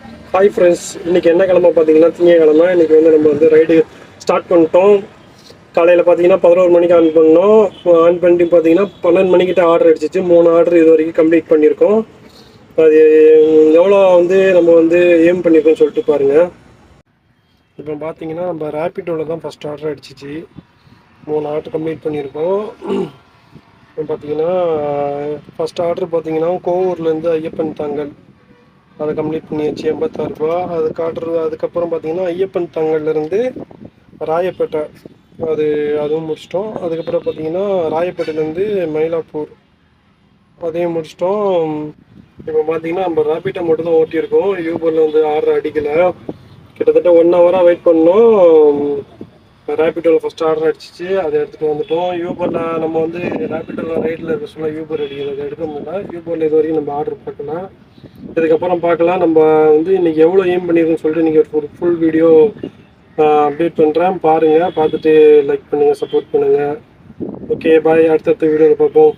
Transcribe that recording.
Hi friends, இன்றைக்கி என்ன கிழமை பார்த்தீங்கன்னா திங்கக்கிழமை. இன்றைக்கி வந்து நம்ம வந்து ரைடு ஸ்டார்ட் பண்ணிட்டோம். காலையில் பார்த்தீங்கன்னா 11 மணிக்கு ஆன் பண்ணோம். ஆன் பண்ணிட்டு பார்த்தீங்கன்னா 12 மணிக்கிட்ட ஆர்டர் அடிச்சிச்சு. 3 ஆர்டர் இது வரைக்கும் கம்ப்ளீட் பண்ணியிருக்கோம். அது எவ்வளோ வந்து நம்ம வந்து ஏம் பண்ணியிருக்கோம்னு சொல்லிட்டு பாருங்கள். இப்போ பார்த்தீங்கன்னா நம்ம ரேப்பிடோவில் தான் ஃபஸ்ட் ஆர்டர் அடிச்சிச்சு. 3 ஆர்டர் கம்ப்ளீட் பண்ணியிருக்கோம். இப்போ பார்த்தீங்கன்னா ஃபஸ்ட் ஆர்டர் பார்த்தீங்கன்னா கோவூர்லேருந்து ஐயப்பன் தாங்கல் அதை கம்ப்ளீட் பண்ணியாச்சு, 86 ரூபா. அதுக்கப்புறம் பார்த்தீங்கன்னா ஐயப்பன் தாங்கல்லேருந்து ராயப்பேட்டை அதுவும் முடிச்சிட்டோம். அதுக்கப்புறம் பார்த்தீங்கன்னா ராயப்பேட்டையிலேருந்து மயிலாப்பூர் அதையும் முடிச்சிட்டோம். இப்போ பார்த்தீங்கன்னா நம்ம ரேபிட்டை மட்டும் தான் ஓட்டியிருக்கோம். யூபரில் வந்து ஆர்டர் அடிக்கலை. கிட்டத்தட்ட 1 ஹவராக வெயிட் பண்ணோம். ரேபிட்டோவில் ஃபஸ்ட் ஆர்டர் அடிச்சிச்சு, அதை எடுத்துகிட்டு வந்துட்டோம். யூபரில் நம்ம வந்து ரேபிட்டோவில் ரைடில் இருக்க சொல்ல யூபர் அடிக்கிறது எடுக்க முடியல. யூபரில் இது வரைக்கும் நம்ம ஆர்டர் பார்க்கல. இதுக்கப்புறம் பார்க்கலாம் நம்ம வந்து இன்றைக்கி எவ்வளோ ஏம் பண்ணியிருக்கோன்னு சொல்லிட்டு இன்றைக்கி ஒரு ஃபுல் வீடியோ அப்டேட் பண்ணுறேன். பாருங்கள், பார்த்துட்டு லைக் பண்ணுங்கள், சப்போர்ட் பண்ணுங்கள். ஓகே, பாய். அடுத்தடுத்த வீடியோவில் பார்ப்போம்.